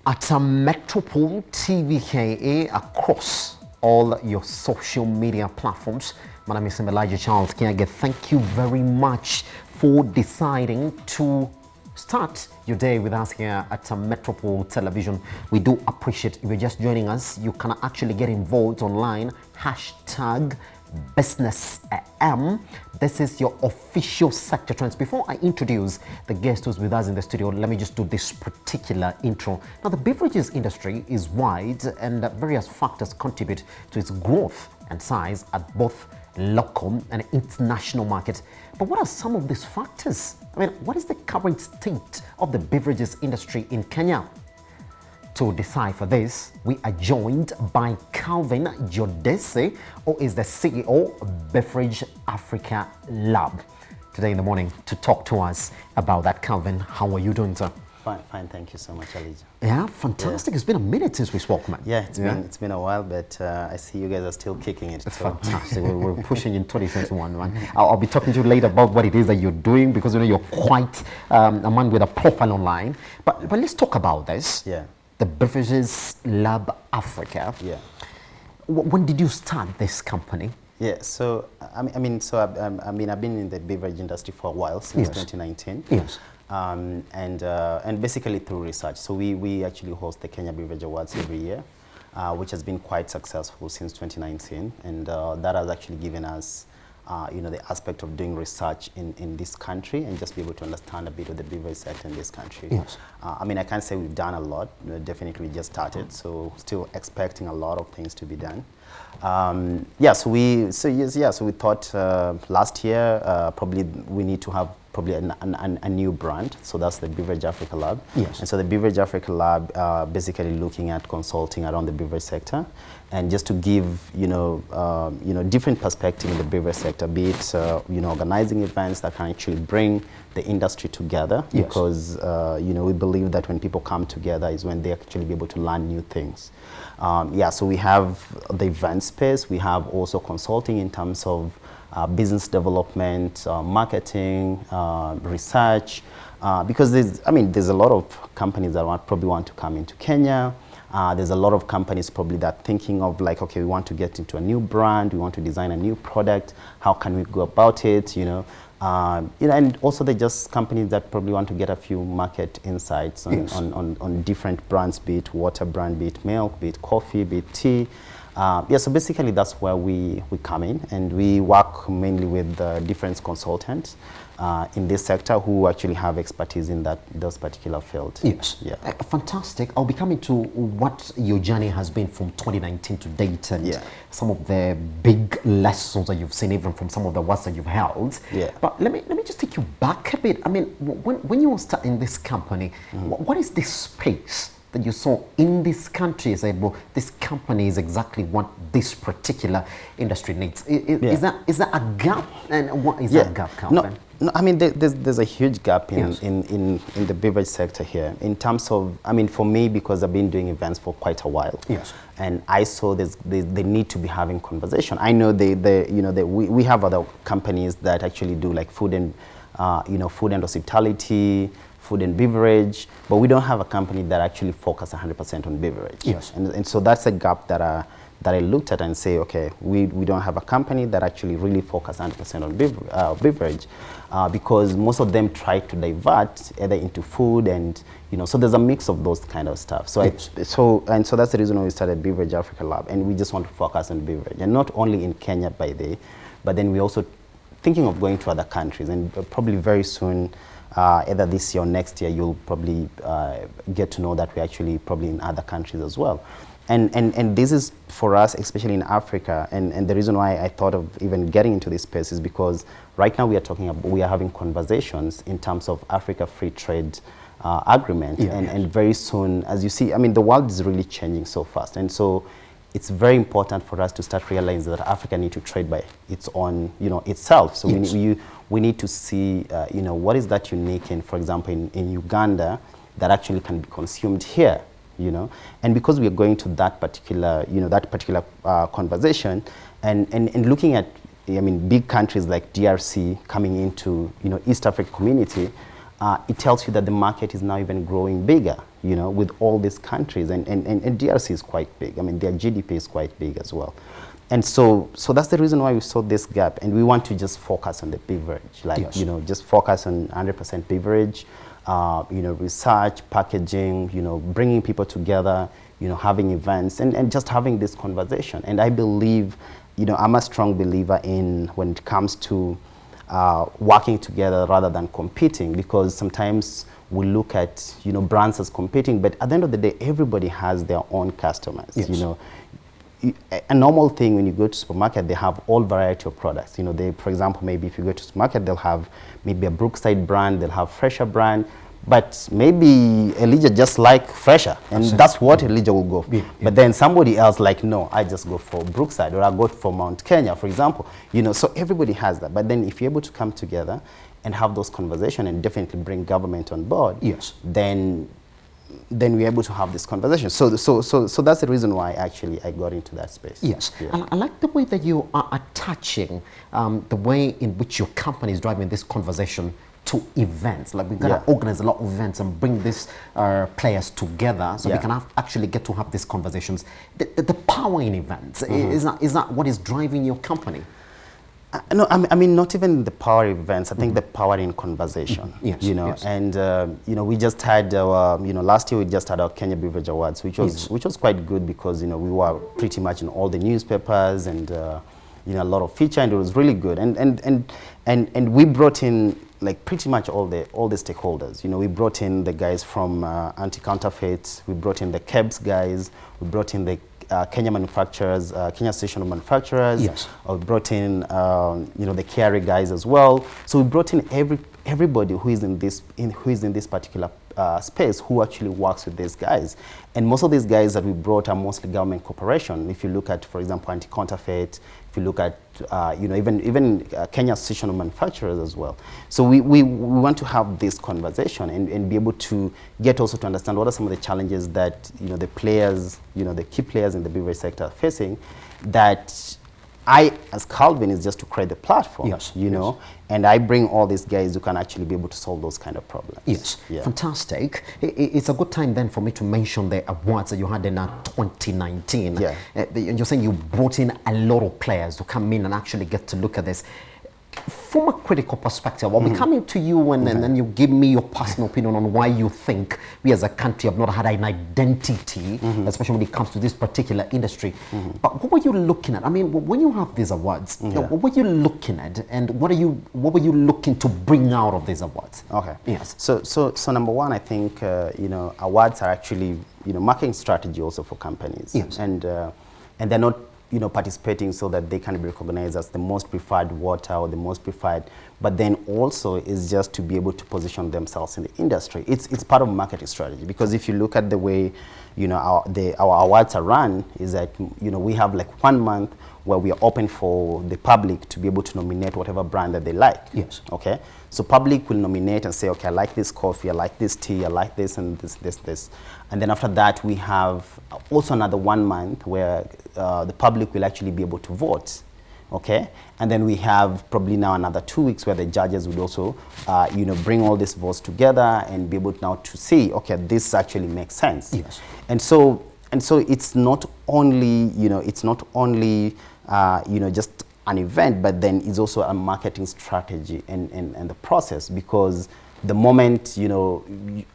at a Metropole TVKA across all your social media platforms. My name is Elijah Charles Kiage. Thank you very much for deciding to start your day with us here at Metropole Television. We do appreciate if you're just joining us. You can actually get involved online. Hashtag Business AM. This is your official sector trends. Before I introduce the guest who's with us in the studio, let me just do this particular intro. Now, the beverages industry is wide, and various factors contribute to its growth and size at both local and international markets. But what are some of these factors? I mean, what is the current state of the beverages industry in Kenya? To decipher this, we are joined by Calvin Jodese, who is the CEO of Beverage Africa Lab, today in the morning to talk to us about that. Calvin, how are you doing, sir? Fine, thank you so much, Elijah. Yeah, fantastic. Yeah. It's been a minute since we spoke, man. Yeah, it's been a while, but I see you guys are still kicking it. It's fantastic. We're pushing in 2021, man. I'll be talking to you later about what it is that you're doing, because you know you're quite a man with a profile online. But let's talk about this. Yeah. The Beverages Lab Africa. Yeah. When did you start this company? Yeah, so I've been in the beverage industry for a while, since 2019. Yes. And basically through research. So we actually host the Kenya Beverage Awards every year, which has been quite successful since 2019, and that has actually given us the aspect of doing research in this country and just be able to understand a bit of the beverage sector in this country. Yes. I can't say we've done a lot. Definitely we just started, so still expecting a lot of things to be done. So we thought last year probably we need to have probably a new brand. So that's the Beverage Africa Lab. Yes. And so the Beverage Africa Lab basically looking at consulting around the beverage sector, and just to give different perspective in the beverage sector, be it organizing events that can actually bring the industry together. Yes. Because we believe that when people come together is when they actually be able to learn new things. So we have the event space. We have also consulting in terms of business development, marketing, research, because there's a lot of companies that probably want to come into Kenya. There's a lot of companies probably that thinking of like, okay, we want to get into a new brand, we want to design a new product. How can we go about it? And also they're just companies that probably want to get a few market insights on, yes, on different brands, be it water brand, be it milk, be it coffee, be it tea. So basically that's where we come in, and we work mainly with different consultants in this sector who actually have expertise in those particular fields. Yes. Yeah. Fantastic. I'll be coming to what your journey has been from 2019 to date, and some of the big lessons that you've seen, even from some of the works that you've held. Yeah. But let me just take you back a bit. I mean, when you were starting this company, what is this space that you saw in this country? Said, well, this company is exactly what this particular industry needs. Is that a gap, and what is that gap, Calvin? No, there's a huge gap in the beverage sector here, in terms of, for me, because I've been doing events for quite a while. Yes. And I saw they need to be having conversation. I know we have other companies that actually do like food and hospitality, food and beverage, but we don't have a company that actually focus 100% on beverage. Yes. And so that's a gap that I looked at and say, okay, we don't have a company that actually really focus 100% on beverage, because most of them try to divert either into food and, so there's a mix of those kind of stuff. So so that's the reason why we started Beverage Africa Lab, and we just want to focus on beverage, and not only in Kenya but then we also thinking of going to other countries, and probably very soon, either this year or next year, you'll probably get to know that we're actually probably in other countries as well. And this is for us, especially in Africa, and the reason why I thought of even getting into this space is because right now we are having conversations in terms of Africa Free Trade Agreement, and very soon, as you see, the world is really changing so fast, and so it's very important for us to start realizing that Africa needs to trade by its own, itself. So we need to see, what is that unique in, for example, in Uganda that actually can be consumed here, and because we are going to that particular, conversation, and looking at, big countries like DRC coming into, East African community, it tells you that the market is now even growing bigger, with all these countries, and DRC is quite big. I mean, their GDP is quite big as well. And so that's the reason why we saw this gap, and we want to just focus on the beverage, like, just focus on 100% beverage, research, packaging, bringing people together, having events, and just having this conversation. And I believe, I'm a strong believer in when it comes to working together rather than competing, because sometimes we look at, brands as competing, but at the end of the day, everybody has their own customers, A normal thing when you go to supermarket, they have all variety of products. For example, maybe if you go to supermarket, they'll have maybe a Brookside brand, they'll have Fresher brand, but maybe Elijah just like Fresher, and that's what Elijah will go for. Yeah. But then somebody else like, no, I just go for Brookside, or I go for Mount Kenya, for example. So everybody has that. But then if you're able to come together and have those conversations and definitely bring government on board, then we're able to have this conversation. So that's the reason why actually I got into that space. Yes, yeah. I like the way that you are attaching the way in which your company is driving this conversation to events. Like, we've got to organize a lot of events and bring these players together so we can actually get to have these conversations. The power in events, is that what is driving your company? No, I mean, not even the power events. I think the power in conversation. And we just had our, last year we just had our Kenya Beverage Awards, which was quite good, because we were pretty much in all the newspapers, and a lot of feature, and it was really good. And we brought in like pretty much all the stakeholders. We brought in the guys from anti-counterfeit. We brought in the KEBS guys. We brought in the Kenya manufacturers, Kenya Association of Manufacturers. We brought in, the KRA guys as well. So we brought in everybody who is in this particular space, who actually works with these guys. And most of these guys that we brought are mostly government corporation. If you look at, for example, anti-counterfeit, if you look at, even Kenya Association of Manufacturers as well. So we want to have this conversation and be able to get also to understand what are some of the challenges that, the players, the key players in the beverage sector are facing, that I, as Calvin, is just to create the platform, and I bring all these guys who can actually be able to solve those kind of problems. Fantastic. It's a good time then for me to mention the awards that you had in 2019. You're saying you brought in a lot of players to come in and actually get to look at this. From a critical perspective, I'll be coming to you and then you give me your personal opinion on why you think we as a country have not had an identity, especially when it comes to this particular industry. But what were you looking at? I mean, when you have these awards, what were you looking at, and what were you looking to bring out of these awards? Okay. Yes. So number one, I think awards are actually marketing strategy also for companies. And they're not participating so that they can be recognized as the most preferred water or the most preferred, but then also is just to be able to position themselves in the industry. It's part of marketing strategy, because if you look at the way our awards are run, is that we have like 1 month where we are open for the public to be able to nominate whatever brand that they like. Okay. So public will nominate and say, okay, I like this coffee, I like this tea, I like this and this. And then after that, we have also another 1 month where the public will actually be able to vote. Okay. And then we have probably now another 2 weeks where the judges would also, bring all these votes together and be able now to see, okay, this actually makes sense. And so it's not only, just an event, but then it's also a marketing strategy and the process, because the moment,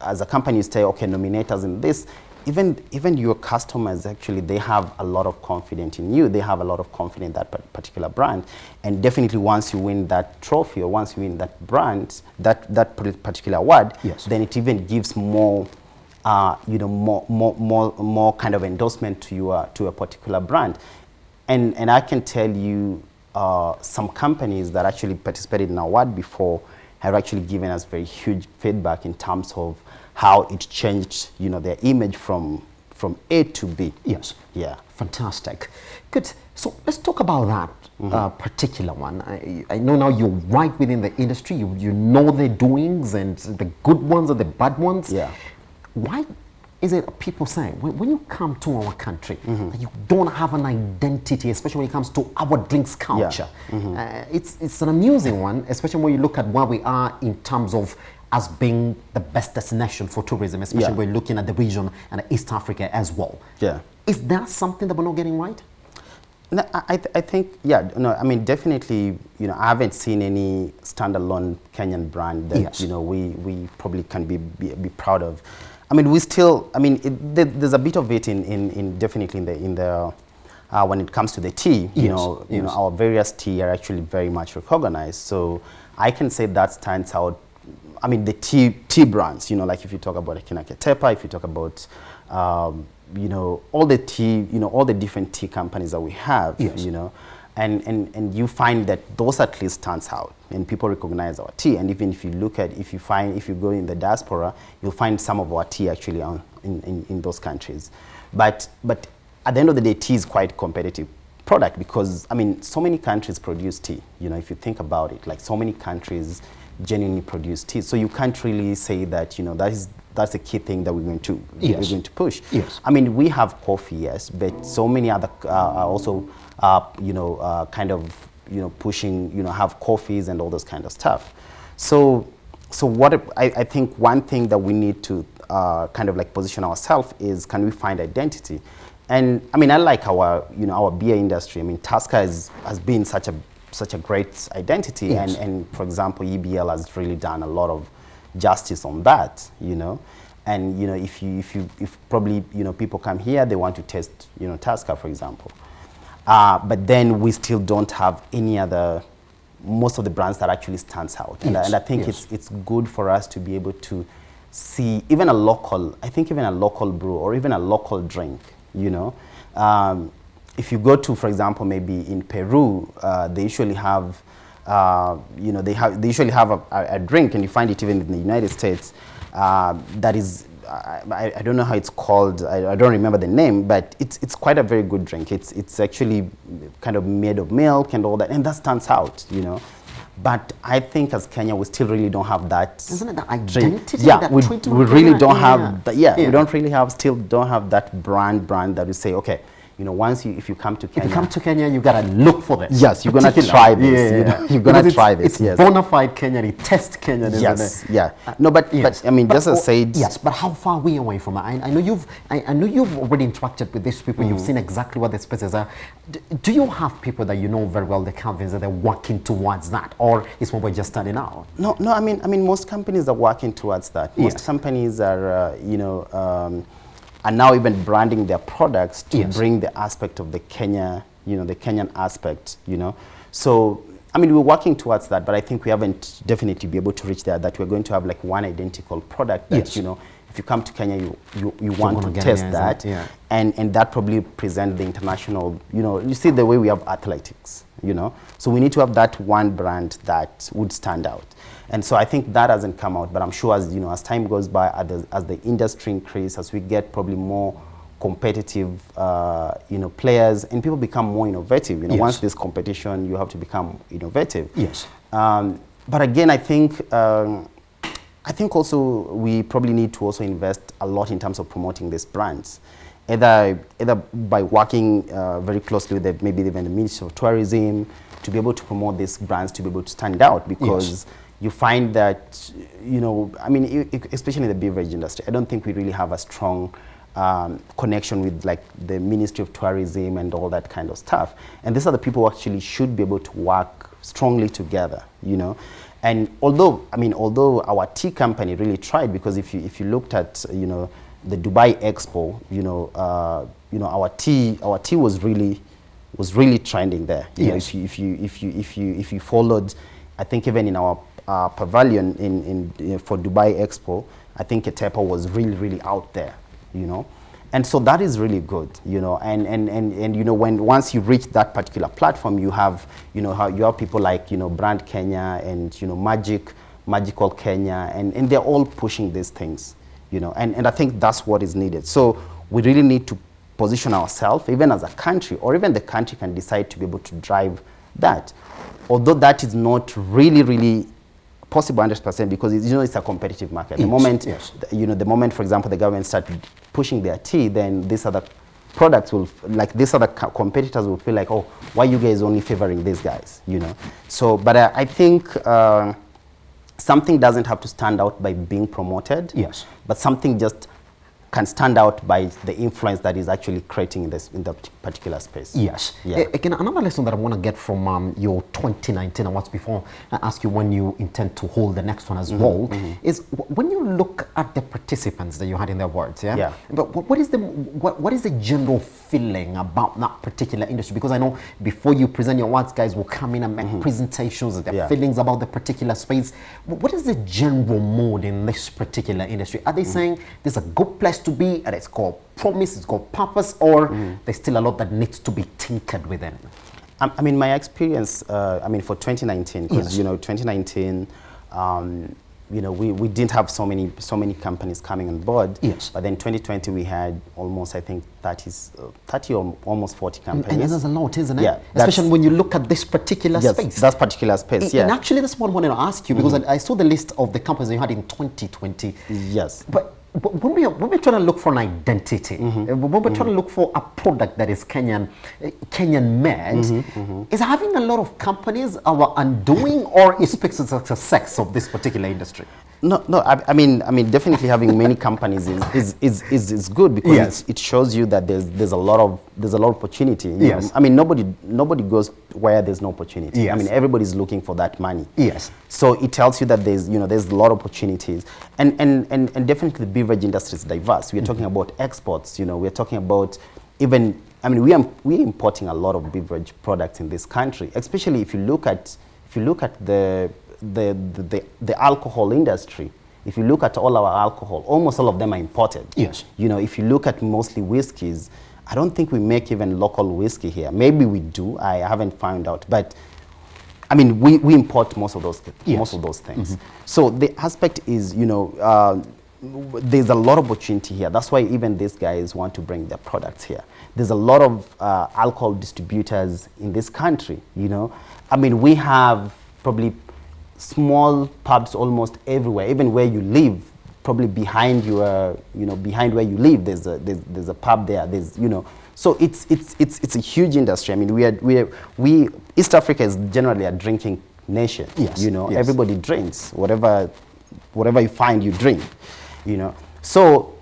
as a company you say, okay, nominate us in this, even your customers, actually, they have a lot of confidence in you. They have a lot of confidence in that particular brand. And definitely once you win that trophy, or once you win that brand, that particular award, then it even gives more more kind of endorsement to a particular brand. And I can tell you some companies that actually participated in our award before have actually given us very huge feedback in terms of how it changed, their image from A to B. Fantastic. Good. So let's talk about that particular one. I know now you're right within the industry. You know the doings and the good ones and the bad ones. Why is it people saying when you come to our country that you don't have an identity, especially when it comes to our drinks culture? It's an amusing one, especially when you look at where we are in terms of as being the best destination for tourism, especially when looking at the region and East Africa as well. Yeah. Is that something that we're not getting right? No, I think, yeah, no, I mean, definitely, you know, I haven't seen any standalone Kenyan brand that, you know, we probably can be proud of. I mean, we still, I mean, there's a bit of it in definitely in the when it comes to the tea, you know, our various tea are actually very much recognized. So I can say that stands out. I mean, the tea brands, you know, like if you talk about Akina Ketepa, if you talk about, you know, all the tea, you know, all the different tea companies that we have, you know, and you find that those at least stands out and people recognize our tea. And even if you look at, if you go in the diaspora, you'll find some of our tea actually in those countries. But at the end of the day, tea is quite competitive product because, I mean, so many countries produce tea. You know, if you think about it, like so many countries genuinely produce tea. So you can't really say that, you know, that's the key thing that we're going to push. Yes. I mean, we have coffee, yes, but so many other are also, you know, kind of, you know, pushing, you know, have coffees and all this kind of stuff. So what I think one thing that we need to kind of like position ourselves is, can we find identity? And I mean, I like our, you know, our beer industry. I mean, Tusker has been such a great identity, and for example, EBL has really done a lot of justice on that, you know. And you know, if probably, you know, people come here, they want to taste, you know, Tusker, for example, but then we still don't have any other, most of the brands that actually stands out. And I think it's good for us to be able to see even a local, I think even a local brew or even a local drink, you know. If you go to, for example, maybe in Peru, they usually have, you know, they usually have a drink, and you find it even in the United States, that is, I don't know how it's called, I don't remember the name, but it's quite a very good drink. It's actually kind of made of milk and all that, and that stands out, you know. But I think as Kenya, we still really don't have that. Isn't it the identity? Yeah, we really don't have that. Yeah, we don't really have, still don't have that brand that we say, okay, you know, once if you come to Kenya. If you come to Kenya, you gotta look for this. Yes, you're gonna try this. You know, you're gonna try this. It's bona fide Kenyan. It tests Kenyan. Yes. Isn't it? Yeah. No, but I mean, just as said. Yes, but how far are we away from it? I know you've already interacted with these people. You've seen exactly what the spaces are. Do you have people that you know very well? They're convinced that they're working towards that, or is what we're just starting out? No. I mean, most companies are working towards that. Most companies are, you know. And now even branding their products to bring the aspect of the Kenya, you know, the Kenyan aspect, you know. So, I mean, we're working towards that, but I think we haven't definitely be able to reach there, that we're going to have like one identical product that, you know, if you come to Kenya, you want to test that. And that probably present the international, you know, you see the way we have athletics, you know. So we need to have that one brand that would stand out. And so I think that hasn't come out, but I'm sure as, you know, as time goes by, as the industry increases, as we get probably more competitive, you know, players, and people become more innovative. You know, once there's competition, you have to become innovative. Yes. But again, I think also we probably need to also invest a lot in terms of promoting these brands, either by working very closely with maybe even the Ministry of Tourism to be able to promote these brands to be able to stand out, because you find that, you know, I mean, especially in the beverage industry, I don't think we really have a strong connection with like the Ministry of Tourism and all that kind of stuff. And these are the people who actually should be able to work strongly together, you know. And although our tea company really tried, because if you looked at, you know, the Dubai Expo, you know, our tea was really trending there. You know, if you followed, I think even in our pavilion for Dubai Expo, I think Ketepa was really out there, you know. And so that is really good, you know, and you know, once you reach that particular platform, you have, you know, how you have people like, you know, Brand Kenya and, you know, Magical Kenya, and they're all pushing these things, you know, and I think that's what is needed. So we really need to position ourselves, even as a country, or even the country can decide to be able to drive that. Although that is not really possible 100%, because you know, it's a competitive market. The moment, you know, the moment, for example, the government start pushing their tea, then these other products will, like these other competitors will feel like, oh, why you guys only favoring these guys, you know? So, but I think something doesn't have to stand out by being promoted. Yes. But something just can stand out by the influence that is actually creating in that particular space. Yes. Yeah. Again, another lesson that I want to get from your 2019 awards before I ask you when you intend to hold the next one as well, is when you look at the participants that you had in the awards, Yeah. But what is the general feeling about that particular industry? Because I know before you present your awards, guys will come in and make presentations, their feelings about the particular space. What is the general mood in this particular industry? Are they saying this is a good place to be, and it's got promise, it's got purpose, or there's still a lot that needs to be tinkered within? I mean, my experience, I mean, for 2019, because, Yes. you know, 2019, you know, we didn't have so many companies coming on board. Yes. But then 2020, we had almost, I think, 30 or almost 40 companies. And that's a lot, isn't it? Yeah, Especially when you look at this particular yes, space. that particular space, yeah. And actually, that's what I wanted to ask you, because I saw the list of the companies you had in 2020. Yes. But when we're trying to look for an identity, when we're trying to look for a product that is Kenyan made, is having a lot of companies our undoing, or it speaks to the success of this particular industry? No. I mean, definitely having many companies is good, because Yes. it shows you that there's a lot of opportunity. You Yes. know? I mean, nobody goes where there's no opportunity. Yes. I mean, everybody's looking for that money. Yes. So it tells you that there's a lot of opportunities, and definitely the beverage industry is diverse. We are talking about exports. You know, we are talking about even. I mean, we are importing a lot of beverage products in this country, especially if you look at the alcohol industry. If you look at all our alcohol, almost all of them are imported. Yes. You know, if you look at mostly whiskeys, I don't think we make even local whiskey here. Maybe we do. I haven't found out. But I mean, we import most of those things. So the aspect is, you know, there's a lot of opportunity here. That's why even these guys want to bring their products here. There's a lot of alcohol distributors in this country. You know, I mean, we have probably small pubs almost everywhere, even where you live. Probably behind your, you know, behind where you live, there's a pub there. There's, you know, so it's a huge industry. I mean, we East Africa is generally a drinking nation. Yes. You know, Yes. everybody drinks. Whatever you find, you drink. You know, so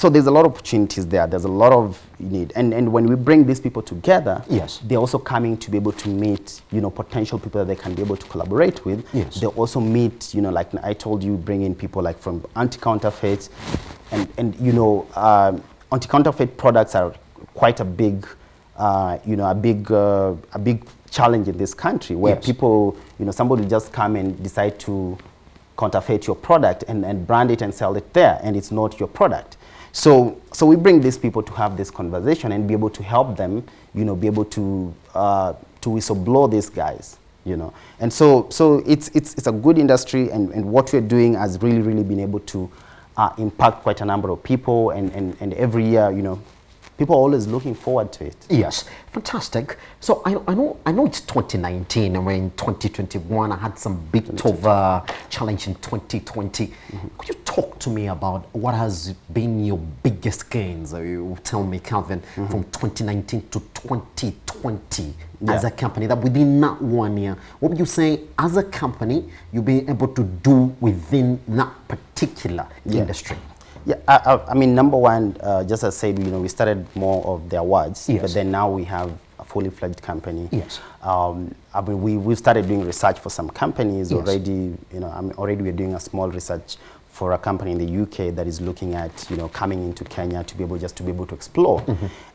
there's a lot of opportunities there. There's a lot of need, and when we bring these people together, Yes. they're also coming to be able to meet, you know, potential people that they can be able to collaborate with. Yes. They also meet, you know, like I told you, bring in people like from anti-counterfeit, and you know, anti-counterfeit products are quite a big, you know, a big challenge in this country, where Yes. people, you know, somebody will just come and decide to counterfeit your product and brand it and sell it there, and it's not your product. So we bring these people to have this conversation and be able to help them, you know, be able to whistleblow these guys, you know. And so it's a good industry, and what we're doing has really been able to impact quite a number of people, and every year, you know, people are always looking forward to it. Yes, fantastic. So I know it's 2019, and we're in 2021. I had some big challenge in 2020. Could you talk to me about what has been your biggest gains? You tell me, Calvin, from 2019 to 2020 as a company, that within that 1 year, what would you say as a company you've been able to do within that particular industry? Yeah, I mean, number one, just as I said, you know, we started more of the awards, Yes. but then now we have a fully fledged company. Yes. I mean, we've started doing research for some companies Yes. already. You know, already we're doing a small research for a company in the UK that is looking at, you know, coming into Kenya to be able to explore.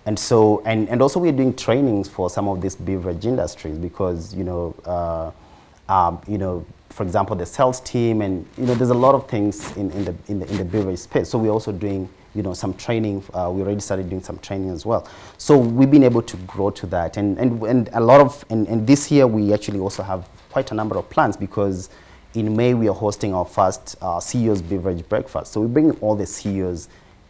And so, and also we're doing trainings for some of these beverage industries, because, you know, for example, the sales team, and, you know, there's a lot of things in the beverage space. So we're also doing, you know, some training. We already started doing some training as well. So we've been able to grow to that, and a lot of, and this year we actually also have quite a number of plans, because in May we are hosting our first CEO's Beverage Breakfast. So we bring all the CEOs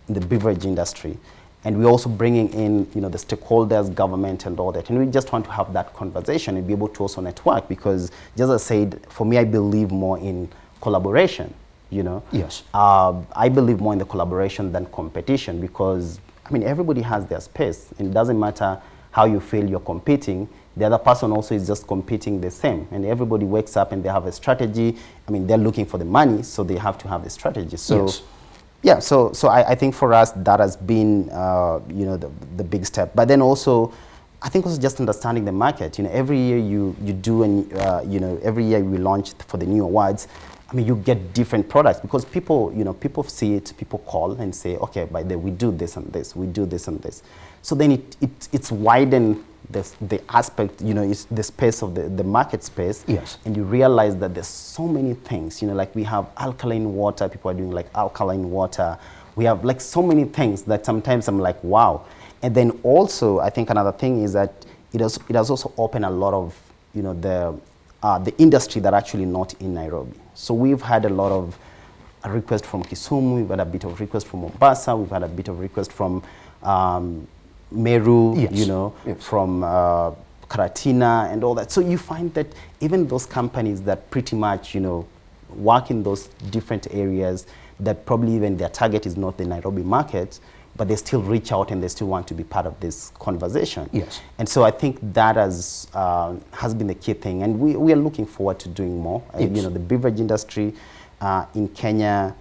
in the beverage industry, and we're also bringing in, you know, the stakeholders, government, and all that. And we just want to have that conversation and be able to also network, because, just as I said, for me, I believe more in collaboration, you know. Yes. I believe more in the collaboration than competition, because, I mean, everybody has their space. And it doesn't matter how you feel you're competing, the other person also is just competing the same. And everybody wakes up and they have a strategy. I mean, they're looking for the money, so they have to have a strategy. So, yes. yeah, so I think for us, that has been, the big step. But then also, I think also just understanding the market. Every year you do, and, every year we launch for the new awards. I mean, you get different products because people, people see it, people call and say, okay, by the way, we do this and this, we do this and this. So then it's widened the aspect, it's the space of the market space. Yes. And you realize that there's so many things, like we have alkaline water, people are doing like alkaline water. We have like so many things that sometimes I'm like, wow. And then also, I think another thing is that it has also opened a lot of, the industry that are actually not in Nairobi. So we've had a lot of requests from Kisumu, we've had a bit of request from Mombasa, we've had a bit of request from Meru, yes. yes. From Karatina and all that. So you find that even those companies that pretty much, work in those different areas that probably even their target is not the Nairobi market, but they still reach out and they still want to be part of this conversation. Yes. And so I think that has been the key thing. And we are looking forward to doing more. Yes. The beverage industry in Kenya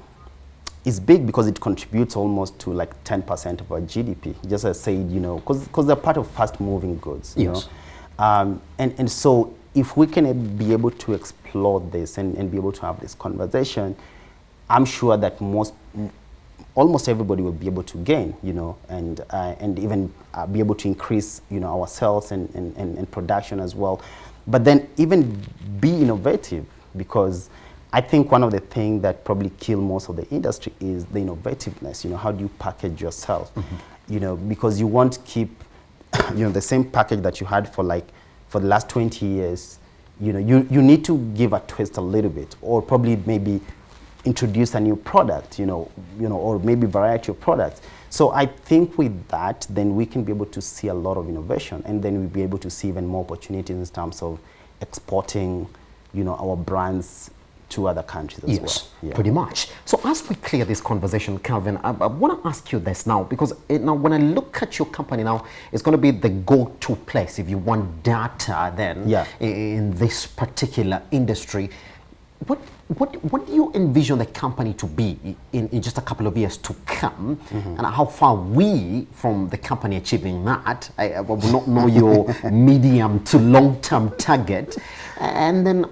is big because it contributes almost to like 10% of our GDP. Just as I said, because they're part of fast-moving goods. Yes. And so if we can be able to explore this and be able to have this conversation, I'm sure that almost everybody will be able to gain, and even be able to increase, our sales and production as well. But then even be innovative, because I think one of the things that probably kill most of the industry is the innovativeness. How do you package yourself? Mm-hmm. Because you won't keep, the same package that you had for the last 20 years. You need to give a twist a little bit, or probably maybe introduce a new product, or maybe variety of products. So I think with that, then we can be able to see a lot of innovation, and then we'll be able to see even more opportunities in terms of exporting, our brands to other countries as well. Yes, Yeah. pretty much. So as we clear this conversation, Calvin, I want to ask you this now, because now when I look at your company now, it's going to be the go-to place if you want data then in this particular industry. What do you envision the company to be in just a couple of years to come, mm-hmm. and how far we from the company achieving that? I will not know your medium to long-term target. And then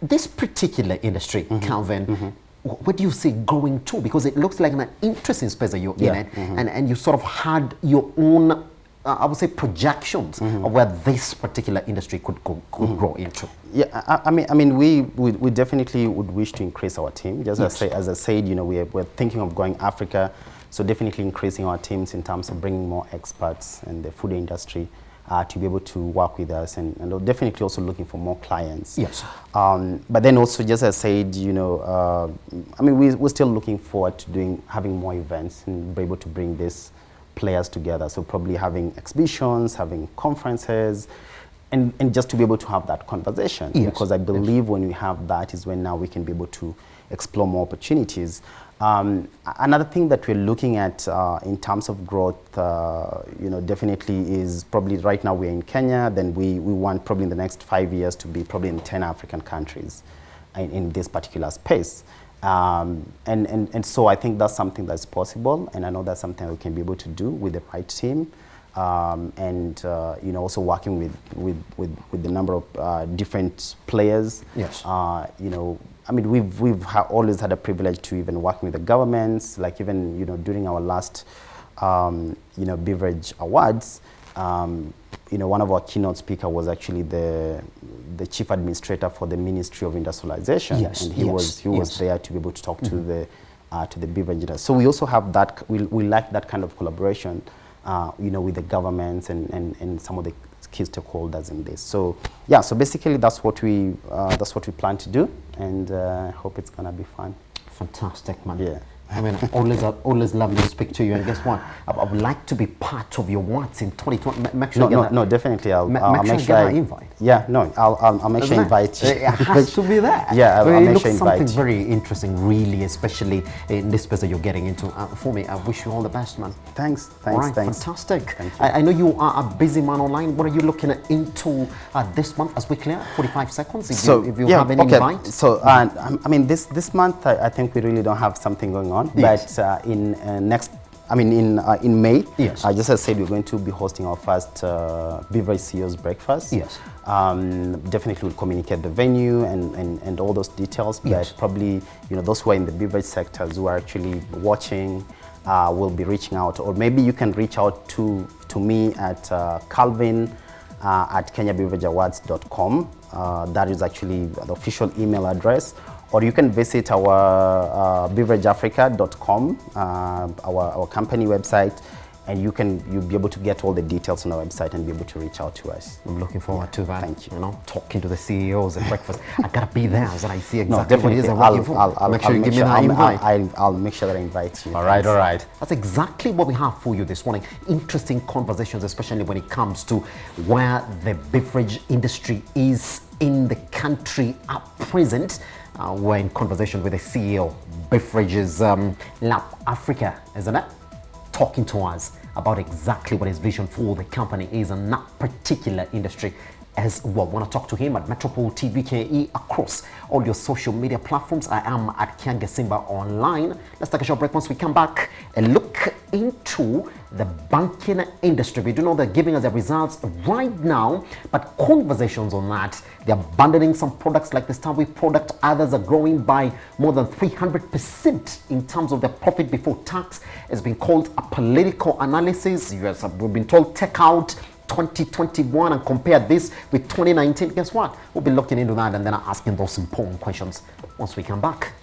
this particular industry, mm-hmm. Calvin, mm-hmm. what do you see going to? Because it looks like an interesting space that you're in it, mm-hmm. and you sort of had your own, I would say, projections mm-hmm. of where this particular industry could mm-hmm. grow into. Yeah, I mean, we definitely would wish to increase our team. Just yes. as I said, we're thinking of going Africa, so definitely increasing our teams in terms of bringing more experts in the food industry to be able to work with us, and definitely also looking for more clients. Yes. But then also, just as I said, I mean, we're still looking forward to having more events and be able to bring these players together. So probably having exhibitions, having conferences, and just to be able to have that conversation. Yes. Because I believe when we have that is when now we can be able to explore more opportunities. Another thing that we're looking at in terms of growth, definitely is probably right now we're in Kenya, then we want probably in the next 5 years to be probably in 10 African countries in this particular space. And so I think that's something that's possible, and I know that's something we can be able to do with the right team. Also working with the number of different players. Yes. I mean, we've always had a privilege to even working with the governments, like even during our last Beverage Awards. One of our keynote speakers was actually the chief administrator for the Ministry of Industrialization, yes, and he yes, was there to be able to talk mm-hmm. to the beverage industry. So we also have that. We like that kind of collaboration. With the governments and some of the key stakeholders in this. So yeah, so basically that's what we plan to do, and I hope it's gonna be fun. Fantastic, man. Yeah. I mean, always lovely to speak to you. And guess what? I would like to be part of your What's in 2020. Make sure No, definitely. I'll make sure I invite. Yeah, no, I'll make sure I invite you. It has to be there. Yeah, I'll make sure I invite something you. very interesting, really, especially in this space that you're getting into. For me, I wish you all the best, man. Thanks. All right, Thanks. fantastic. Thank you. I know you are a busy man online. What are you looking into this month as we clear? 45 seconds, if you have any invite. So, I mean, this month, I think we really don't have something going on. Yes. But in May, yes. Just as I said, we're going to be hosting our first Beverage CEO's breakfast. Yes. Definitely we'll communicate the venue and all those details. Yes. But probably, those who are in the beverage sectors who are actually watching will be reaching out, or maybe you can reach out to me at Calvin at kenyabeverageawards.com. That is actually the official email address. Or you can visit our beverageafrica.com, our company website, and you'll be able to get all the details on our website and be able to reach out to us. I'm looking forward to that. Thank you. Talking to the CEOs at breakfast. I gotta be there so that I see No, exactly what it is I'm working for. I'll make sure you give me that invite. I'll make sure that I invite you. All right. That's exactly what we have for you this morning. Interesting conversations, especially when it comes to where the beverage industry is in the country at present. We're in conversation with the CEO, Beverage's Lab Africa, isn't it? Talking to us about exactly what his vision for the company is in that particular industry as well. Want to talk to him at Metropole TVKE across all your social media platforms. I am at Kianga Simba online. Let's take a short break. Once we come back and look into the banking industry. We do know they're giving us the results right now, but conversations on that, they're abandoning some products like the Starway product. Others are growing by more than 300% in terms of the profit before tax. It's been called a political analysis. Yes, we've been told take out 2021 and compare this with 2019. Guess what? We'll be looking into that and then asking those important questions once we come back.